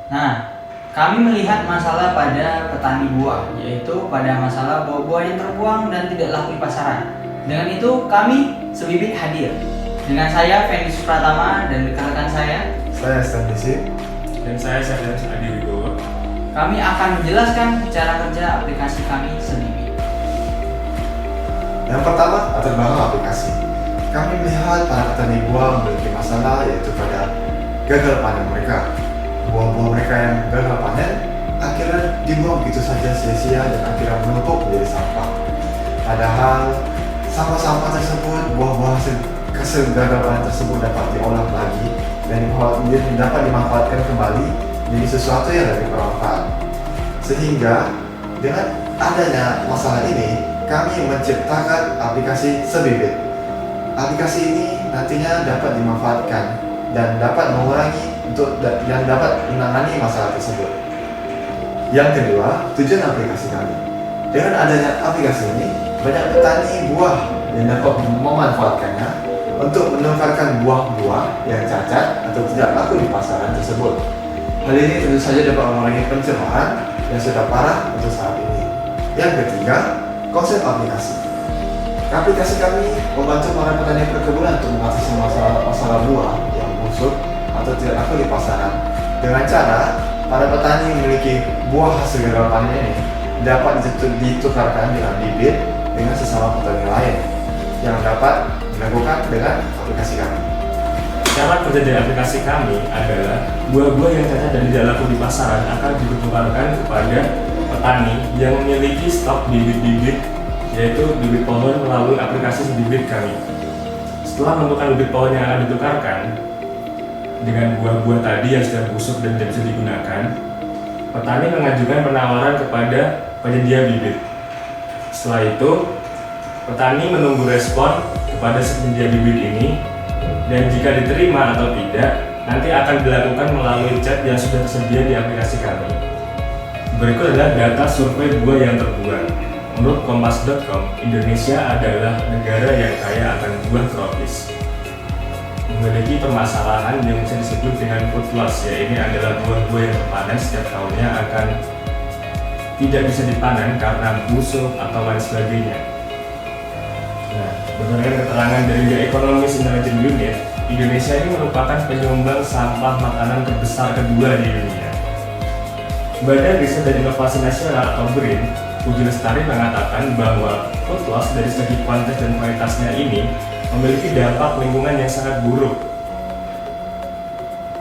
Nah, kami melihat masalah pada petani buah, yaitu pada masalah buah-buah yang terbuang dan tidak laku di pasaran. Dengan itu, kami sebibit hadir. Dengan saya, Fendi Pratama, dan rekan-rekan saya Stan Desi. Dan saya Sadar Adi Wibowo. kami akan menjelaskan cara kerja aplikasi kami sebibit. Yang pertama, latar belakang aplikasi. Kami melihat para petani buah memiliki masalah, yaitu pada gagal panen mereka. Buah-buah mereka yang gagal panen akhirnya dibuang begitu saja sia-sia dan akhirnya menumpuk menjadi sampah. Padahal sampah-sampah tersebut, buah-buah hasil gagal panen tersebut dapat diolah lagi dan dapat dimanfaatkan kembali menjadi sesuatu yang lebih bermanfaat. Sehingga dengan adanya masalah ini, kami menciptakan aplikasi Sebibit. Aplikasi ini nantinya dapat dimanfaatkan dan dapat mengurangi dan dapat menangani masalah tersebut. Yang kedua, tujuan aplikasi kami. Dengan adanya aplikasi ini, banyak petani buah yang dapat memanfaatkannya untuk menukarkan buah-buah yang cacat atau tidak laku di pasaran tersebut. Hal ini tentu saja dapat mengurangi pencemaran yang sudah parah untuk saat ini. Yang ketiga, konsep aplikasi. Aplikasi kami membantu para petani perkebunan untuk mengatasi masalah buah yang busuk atau tidak laku di pasaran dengan cara para petani memiliki buah hasil gagal panen ini dapat ditukarkan dengan bibit dengan sesama petani lain yang dapat dilakukan dengan aplikasi kami. Cara kerja dari aplikasi kami adalah buah-buah yang cacat dan tidak laku di pasaran akan ditukarkan kepada petani yang memiliki stok bibit-bibit, yaitu bibit pohon melalui aplikasi Sebibit kami. Setelah menemukan bibit pohon yang akan ditukarkan dengan buah-buah tadi yang sudah busuk dan tidak bisa digunakan, petani mengajukan penawaran kepada penyedia bibit. Setelah itu, petani menunggu respon kepada penyedia bibit ini, dan jika diterima atau tidak, nanti akan dilakukan melalui chat yang sudah tersedia di aplikasi kami. Berikut adalah data survei buah yang terbuang. Menurut Kompas.com, Indonesia adalah negara yang kaya akan buah tropis. Memiliki permasalahan yang bisa disebut dengan food loss, yaitu adalah buah-buah yang terpanen setiap tahunnya akan tidak bisa dipanen karena busuk atau lain sebagainya. Nah, berdasarkan keterangan dari The Economist Intelligence Unit, Indonesia ini merupakan penyumbang sampah makanan terbesar kedua di dunia. Badan Riset dan Inovasi Nasional atau BRIN, Puji Lestari mengatakan bahwa food loss dari segi kuantitas dan kualitasnya ini memiliki dampak lingkungan yang sangat buruk.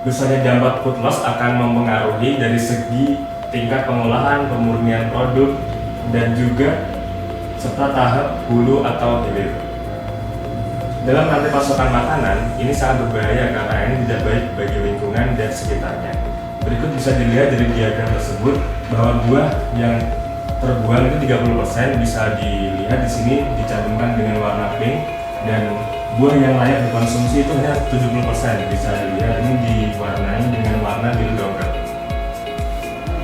Besarnya dampak food loss akan mempengaruhi dari segi tingkat pengolahan, pemurnian produk, dan juga serta tahap hulu atau hilir. Dalam rantai pasokan makanan, ini sangat berbahaya karena ini tidak baik bagi lingkungan dan sekitarnya. Berikut bisa dilihat dari diagram tersebut bahwa buah yang terbuang itu 30% bisa dilihat di sini dicantumkan dengan warna pink, dan buah yang layak dikonsumsi itu hanya 70% bisa dilihat ini diwarnai dengan warna biru dongker.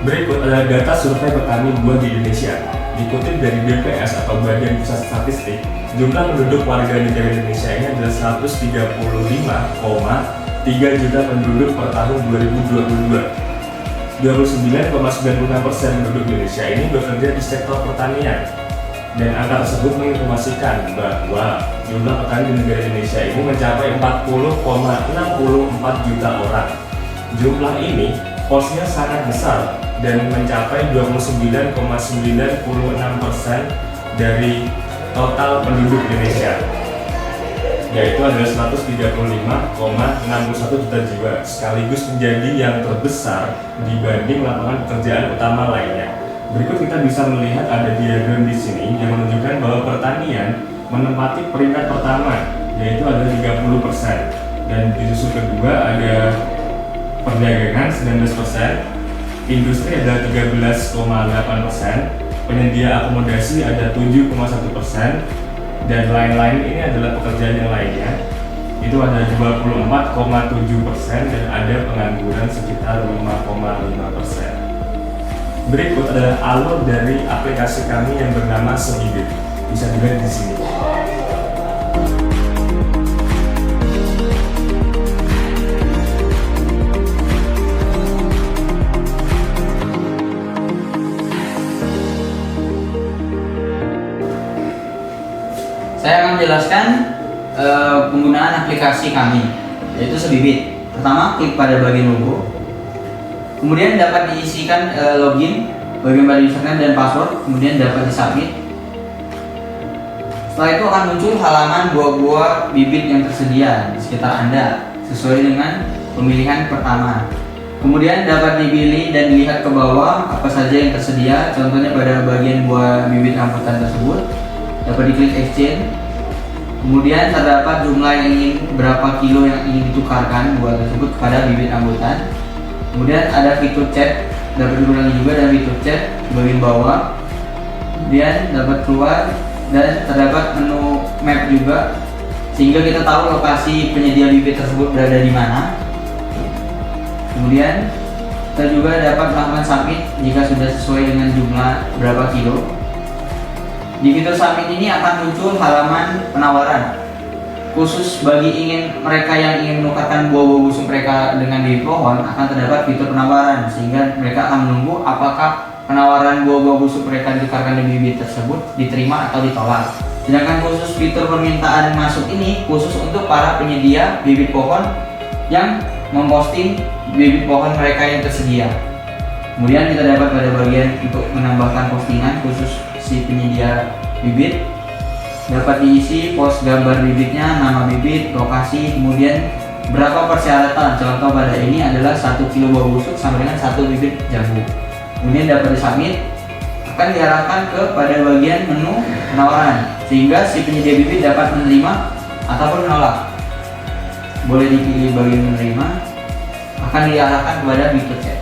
Berikut adalah data survei petani buah di Indonesia. Dikutip dari BPS atau Badan Pusat Statistik, jumlah penduduk warga negara Indonesia ini adalah 135,3 juta penduduk per tahun 2022. 29,96% penduduk Indonesia ini bekerja di sektor pertanian. Dan angka tersebut menginformasikan bahwa jumlah petani di negara Indonesia ini mencapai 40,64 juta orang. Jumlah ini porsinya sangat besar dan mencapai 29,96% dari total penduduk Indonesia, yaitu adalah 135,61 juta jiwa, sekaligus menjadi yang terbesar dibanding lapangan pekerjaan utama lainnya. Berikut kita bisa melihat ada diagram di sini yang menunjukkan bahwa pertanian menempati peringkat pertama, yaitu ada 30%, dan di susul kedua ada perdagangan 19%, industri ada 13,8%, penyedia akomodasi ada 7,1%, dan lain-lain ini adalah pekerjaan yang lainnya, itu ada 24,7%, dan ada pengangguran sekitar 5,5%. Berikut adalah alur dari aplikasi kami yang bernama Sebibit. Bisa dilihat di sini. menjelaskan penggunaan aplikasi kami, yaitu Sebibit. Pertama, klik pada bagian logo. Kemudian dapat diisikan login, bagian pada username dan password, kemudian dapat disubmit. Setelah itu akan muncul halaman buah-buah bibit yang tersedia di sekitar Anda sesuai dengan pemilihan pertama. Kemudian dapat dipilih dan dilihat ke bawah apa saja yang tersedia. Contohnya pada bagian buah bibit rambutan tersebut dapat diklik exchange. Kemudian terdapat jumlah yang ingin, berapa kilo yang ingin ditukarkan buah tersebut kepada bibit rambutan. Kemudian ada fitur chat, dapat digunakan juga dan fitur chat di bagian bawah. Kemudian dapat keluar dan terdapat menu map juga, sehingga kita tahu lokasi penyedia bibit tersebut berada di mana. Kemudian kita juga dapat melakukan submit jika sudah sesuai dengan jumlah berapa kilo. Di fitur submit ini akan muncul halaman penawaran khusus bagi mereka yang ingin menukarkan buah-buah busuk mereka dengan bibit pohon. Akan terdapat fitur penawaran sehingga mereka akan menunggu apakah penawaran buah-buah busuk mereka ditukarkan di bibit tersebut diterima atau ditolak. Sedangkan khusus fitur permintaan masuk ini khusus untuk para penyedia bibit pohon yang memposting bibit pohon mereka yang tersedia. Kemudian kita dapat pada bagian untuk menambahkan postingan khusus si penyedia bibit. Dapat diisi post gambar bibitnya, nama bibit, lokasi, kemudian berapa persyaratan. Contoh pada ini adalah 1 kilo buah busuk sama dengan 1 bibit jambu. Kemudian dapat disubmit, akan diarahkan ke pada bagian menu penawaran sehingga si penyedia bibit dapat menerima ataupun menolak. Boleh dipilih bagian menerima, akan diarahkan kepada fitur chat.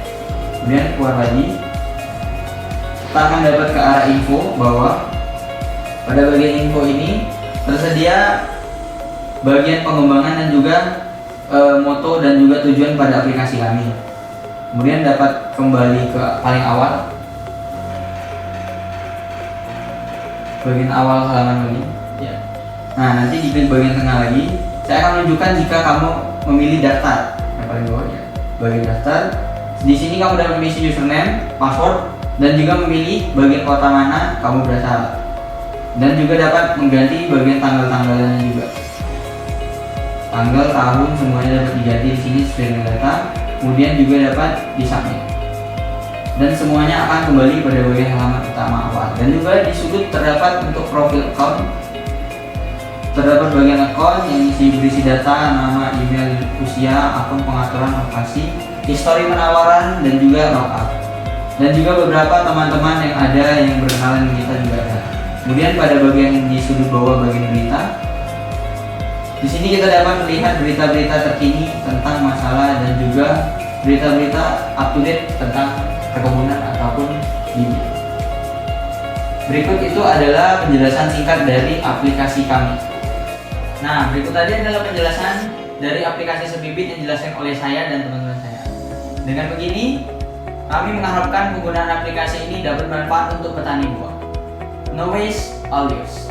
Kemudian keluar lagi, kita akan dapat ke arah info bahwa pada bagian info ini tersedia bagian pengembangan dan juga moto dan juga tujuan pada aplikasi kami. Kemudian dapat kembali ke paling awal, bagian awal halaman lagi. Ya. Nah, nanti di klik bagian tengah lagi, saya akan menunjukkan jika kamu memilih daftar. Yang paling bawah ya, bagian daftar. Di sini kamu dapat mengisi username, password, dan juga memilih bagian kota mana kamu berasal. Dan juga dapat mengganti bagian tanggal-tanggalannya juga. Tanggal, tahun semuanya dapat diganti di sini sesuai dengan data. Kemudian juga dapat disubmit. Dan semuanya akan kembali pada bagian halaman utama awal. Dan juga di sudut terdapat untuk profil account. Terdapat bagian account yang berisi data, nama, email, usia, akun, pengaturan, lokasi, histori penawaran, dan juga lockup. Dan juga beberapa teman-teman yang ada yang berkenalan dengan kita juga ada. Kemudian pada bagian di sudut bawah bagian berita, di sini kita dapat melihat berita-berita terkini tentang masalah dan juga berita-berita up to date tentang perkebunan ataupun bibit. Berikut itu adalah penjelasan singkat dari aplikasi kami. Nah, berikut tadi adalah penjelasan dari aplikasi Sebibit yang dijelaskan oleh saya dan teman-teman saya. Dengan begini, kami mengharapkan penggunaan aplikasi ini dapat bermanfaat untuk petani buah. No waste, all use.